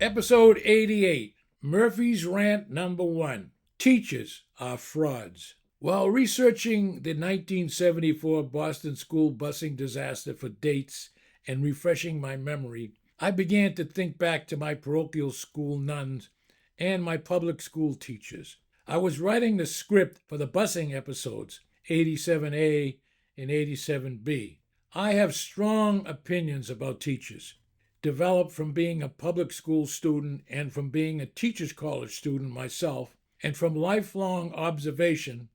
Episode 88, Murphy's Rant number 1. Teachers are frauds. While researching the 1974 Boston school busing disaster for dates and refreshing my memory, I began to think back to my parochial school nuns and my public school teachers. I was writing the script for the busing episodes, 87A and 87B. I have strong opinions about teachers, developed from being a public school student and from being a teacher's college student myself, and from lifelong observation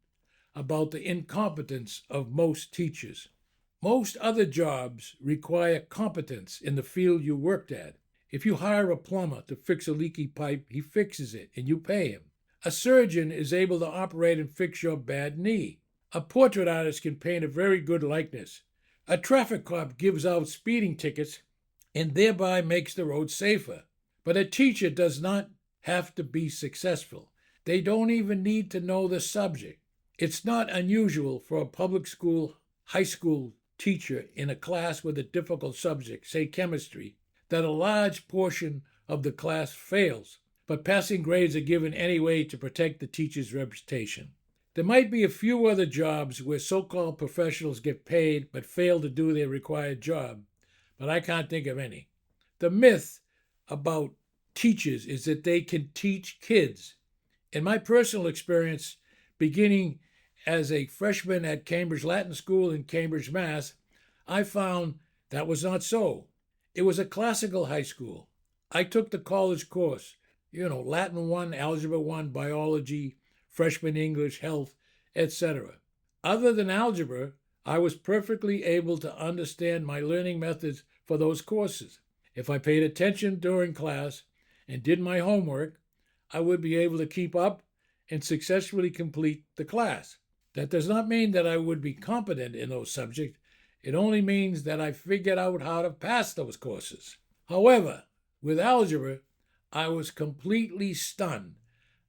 about the incompetence of most teachers. Most other jobs require competence in the field you worked at. If you hire a plumber to fix a leaky pipe, he fixes it and you pay him. A surgeon is able to operate and fix your bad knee. A portrait artist can paint a very good likeness. A traffic cop gives out speeding tickets and thereby makes the road safer. But a teacher does not have to be successful. They don't even need to know the subject. It's not unusual for a public school, high school teacher in a class with a difficult subject, say chemistry, that a large portion of the class fails, but passing grades are given anyway to protect the teacher's reputation. There might be a few other jobs where so-called professionals get paid but fail to do their required job, but I can't think of any. The myth about teachers is that they can teach kids. In my personal experience, beginning as a freshman at Cambridge Latin School in Cambridge, Mass., I found that was not so. It was a classical high school. I took the college course, Latin 1, Algebra 1, Biology, Freshman English, Health, etc. Other than algebra, I was perfectly able to understand my learning methods for those courses. If I paid attention during class and did my homework, I would be able to keep up and successfully complete the class. That does not mean that I would be competent in those subjects. It only means that I figured out how to pass those courses. However, with algebra, I was completely stunned.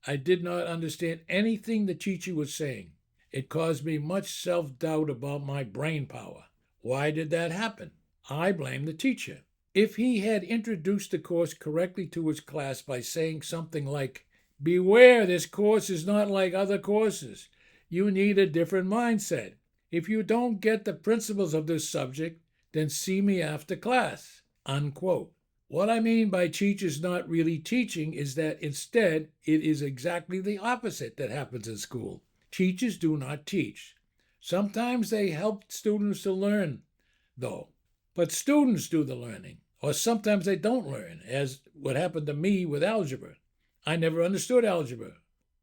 I did not understand anything the teacher was saying. It caused me much self-doubt about my brain power. Why did that happen? I blame the teacher. If he had introduced the course correctly to his class by saying something like, "Beware, this course is not like other courses. You need a different mindset. If you don't get the principles of this subject, then see me after class," unquote. What I mean by teachers not really teaching is that instead it is exactly the opposite that happens in school. Teachers do not teach. Sometimes they help students to learn, though. But students do the learning, or sometimes they don't learn, as what happened to me with algebra. I never understood algebra,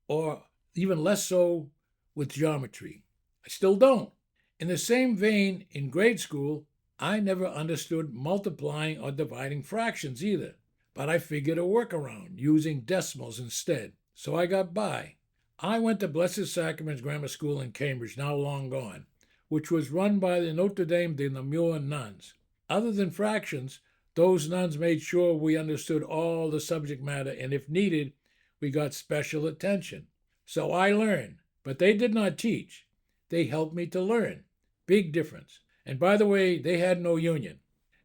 or even less so with geometry. I still don't. In the same vein, in grade school, I never understood multiplying or dividing fractions either, but I figured a workaround using decimals instead, so I got by. I went to Blessed Sacrament's Grammar School in Cambridge, now long gone, which was run by the Notre Dame de Namur nuns. Other than fractions, those nuns made sure we understood all the subject matter, and if needed, we got special attention. So I learned, but they did not teach. They helped me to learn. Big difference. And by the way, they had no union.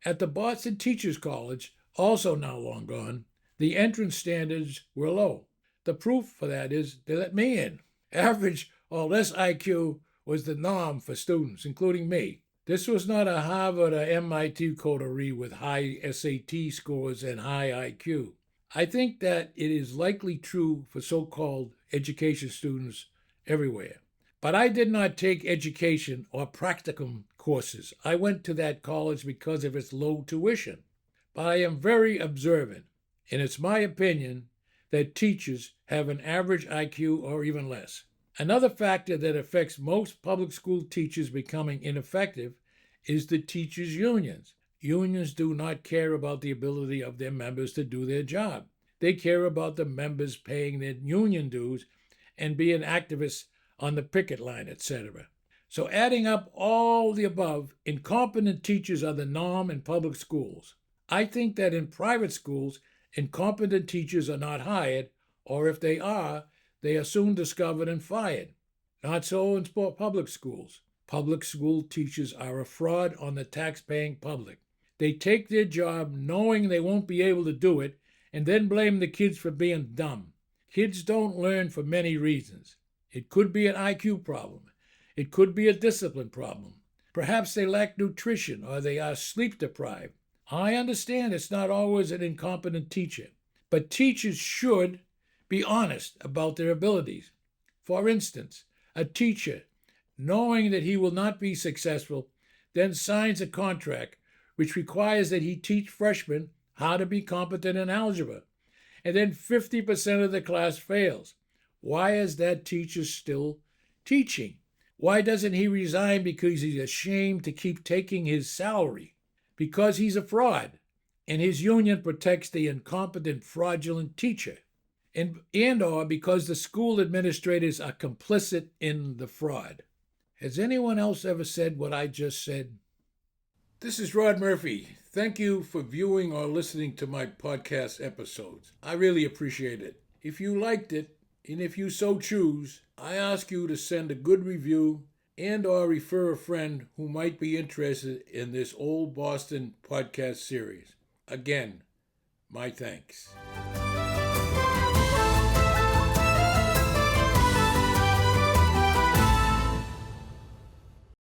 At the Boston Teachers College, also now long gone, the entrance standards were low. The proof for that is they let me in. Average or less IQ was the norm for students, including me. This was not a Harvard or MIT coterie with high SAT scores and high IQ. I think that it is likely true for so-called education students everywhere. But I did not take education or practicum courses. I went to that college because of its low tuition. But I am very observant, and it's my opinion that teachers have an average IQ or even less. Another factor that affects most public school teachers becoming ineffective is the teachers' unions. Unions do not care about the ability of their members to do their job. They care about the members paying their union dues and being activists on the picket line, etc. So adding up all the above, incompetent teachers are the norm in public schools. I think that in private schools, incompetent teachers are not hired, or if they are soon discovered and fired. Not so in public schools. Public school teachers are a fraud on the tax-paying public. They take their job knowing they won't be able to do it and then blame the kids for being dumb. Kids don't learn for many reasons. It could be an IQ problem. It could be a discipline problem. Perhaps they lack nutrition or they are sleep deprived. I understand it's not always an incompetent teacher, but teachers should be honest about their abilities. For instance, a teacher, knowing that he will not be successful, then signs a contract which requires that he teach freshmen how to be competent in algebra, and then 50% of the class fails. Why is that teacher still teaching? Why doesn't he resign because he's ashamed to keep taking his salary? Because he's a fraud, and his union protects the incompetent, fraudulent teacher. And or because the school administrators are complicit in the fraud. Has anyone else ever said what I just said? This is Rod Murphy. Thank you for viewing or listening to my podcast episodes. I really appreciate it. If you liked it, and if you so choose, I ask you to send a good review and or refer a friend who might be interested in this Old Boston podcast series. Again, my thanks.